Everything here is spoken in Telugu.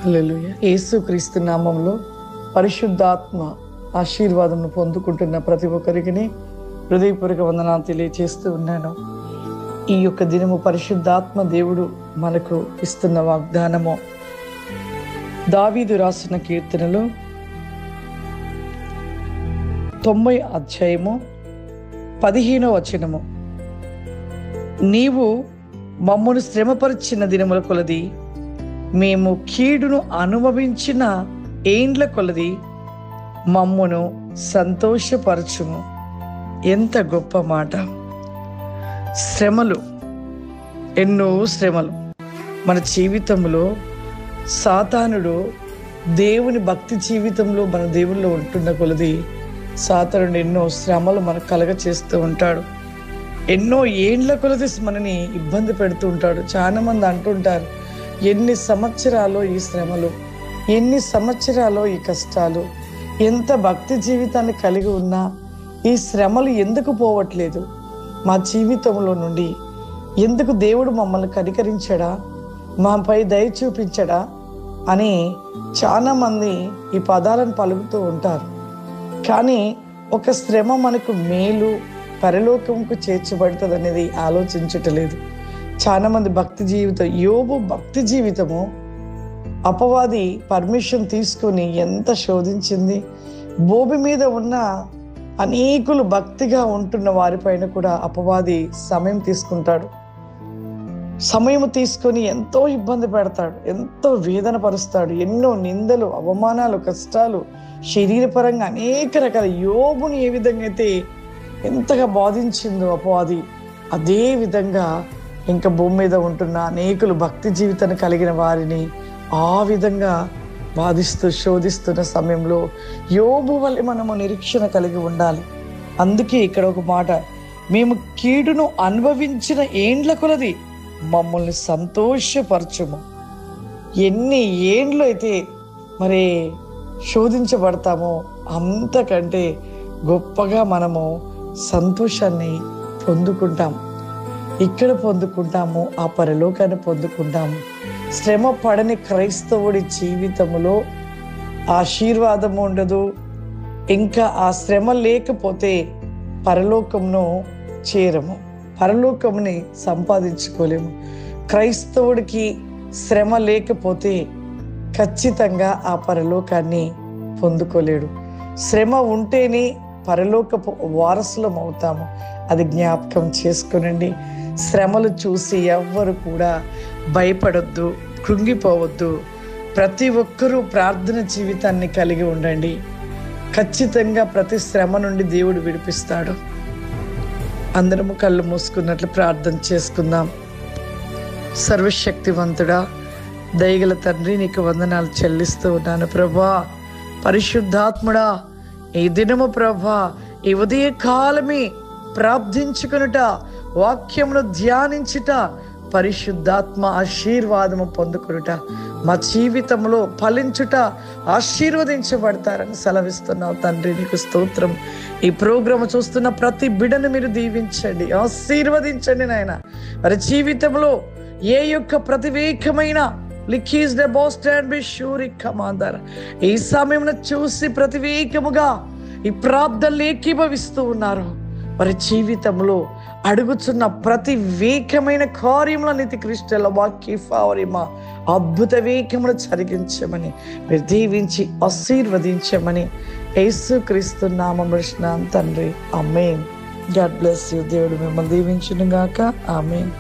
హల్లెలూయా. యేసుక్రీస్తు నామములో పరిశుద్ధాత్మ ఆశీర్వాదమును పొందుకుంటున్న ప్రతి ఒక్కరికి హృదయపూర్వక వందనాలు తెలియజేస్తూ ఉన్నాను. ఈ యొక్క దినము పరిశుద్ధాత్మ దేవుడు మనకు ఇస్తున్న వాగ్దానము దావీదు రాసిన కీర్తనలు 90 అధ్యాయము 15వ వచనము. నీవు మమ్మను శ్రమపరిచిన దినముల కొలది, మేము కీడును అనుభవించిన ఏండ్ల కొలది మమ్మును సంతోషపరచుము. ఎంత గొప్ప మాట! శ్రమలు, ఎన్నో శ్రమలు మన జీవితంలో. సాతానుడు దేవుని భక్తి జీవితంలో మన దేవుల్లో ఉంటున్న కొలది సాతానుడు ఎన్నో శ్రమలు మనకు కలగ చేస్తూ ఉంటాడు. ఎన్నో ఏండ్ల కొలది మనని ఇబ్బంది పెడుతూ ఉంటాడు. చాలా మంది అంటుంటారు, ఎన్ని సంవత్సరాలు ఈ శ్రమలు, ఎన్ని సంవత్సరాలు ఈ కష్టాలు, ఎంత భక్తి జీవితాన్ని కలిగి ఉన్నా ఈ శ్రమలు ఎందుకు పోవట్లేదు మా జీవితంలో నుండి? ఎందుకు దేవుడు మమ్మల్ని కనికరించడా, మాపై దయ చూపించడా అని చాలామంది ఈ పదాలను పలుకుతూ ఉంటారు. కానీ ఒక శ్రమ మనకు మేలు, పరలోకంకు చేర్చబడుతుంది అనేది ఆలోచించటలేదు చాలామంది. భక్తి జీవితం, యోబు భక్తి జీవితము అపవాది పర్మిషన్ తీసుకొని ఎంత శోధించింది. భూమి మీద ఉన్న అనేకులు భక్తిగా ఉంటున్న వారిపైన కూడా అపవాది సమయం తీసుకుంటాడు. సమయం తీసుకొని ఎంతో ఇబ్బంది పెడతాడు, ఎంతో వేదన పరుస్తాడు. ఎన్నో నిందలు, అవమానాలు, కష్టాలు, శరీరపరంగా అనేక రకాల. యోబుని ఏ విధంగా అయితే ఎంతగా బాధించిందో అపవాది, అదే విధంగా ఇంకా భూమి మీద ఉంటున్న అనేకులు భక్తి జీవితాన్ని కలిగిన వారిని ఆ విధంగా బాధిస్తూ శోధిస్తున్న సమయంలో యోబు వల్ల మనము నిరీక్షణ కలిగి ఉండాలి. అందుకే ఇక్కడ ఒక మాట, మేము కీడును అనుభవించిన ఏండ్ల కొలది మమ్మల్ని సంతోషపరచుము. ఎన్ని ఏండ్లు అయితే మరి శోధించబడతామో అంతకంటే గొప్పగా మనము సంతోషాన్ని పొందుకుంటాం. ఇక్కడ పొందుకుంటాము, ఆ పరలోకాన్ని పొందుకుంటాము. శ్రమ పడని క్రైస్తవుడి జీవితంలో ఆశీర్వాదం ఉండదు. ఇంకా ఆ శ్రమ లేకపోతే పరలోకంను చేరము, పరలోకంని సంపాదించుకోలేము. క్రైస్తవుడికి శ్రమ లేకపోతే ఖచ్చితంగా ఆ పరలోకాన్ని పొందుకోలేడు. శ్రమ ఉంటేనే పరలోకపు వారసులం అవుతాము. అది జ్ఞాపకం చేసుకునండి. శ్రమలు చూసి ఎవ్వరు కూడా భయపడొద్దు, కృంగిపోవద్దు. ప్రతి ఒక్కరూ ప్రార్థన జీవితాన్ని కలిగి ఉండండి. ఖచ్చితంగా ప్రతి శ్రమ నుండి దేవుడు విడిపిస్తాడు. అందరము కళ్ళు మూసుకున్నట్లు ప్రార్థన చేసుకుందాం. సర్వశక్తివంతుడా, దయగల తండ్రి, నీకు వందనాలు చెల్లిస్తూ ఉన్నాను ప్రభా. పరిశుద్ధాత్ముడా, ఈ దినము ప్రభా, ఈ ఉదయ కాలమే ప్రార్థించుకొనుట, వాక్యమును ధ్యానించుట, పరిశుద్ధాత్మ ఆశీర్వాదము పొందుకొనుట, మా జీవితంలో ఫలించుట, ఆశీర్వదించబడతారని సెలవిస్తున్నావు తండ్రి. నీకు స్తోత్రం. ఈ ప్రోగ్రాం చూస్తున్న ప్రతి బిడ్డను మీరు దీవించండి, ఆశీర్వదించండి నాయన. వారి జీవితంలో ఏ యొక్క ప్రతివేకమైన ఈ సమయంలో చూసి ప్రతివేకముగా ఈ ప్రార్థనలు ఏకీభవిస్తూ ఉన్నారు. వారి జీవితంలో అడుగుతున్న ప్రతి వేకమైన కార్యముల నీతి క్రిస్టల వాక్యమా అద్భుత వేకములు జరిగించమని మీరు దీవించి ఆశీర్వదించమని యేసుక్రీస్తు నామమున తండ్రి, ఆమేన్. God bless you. దేవుడు మిమ్మల్ని దీవించును గాక. ఆమేన్.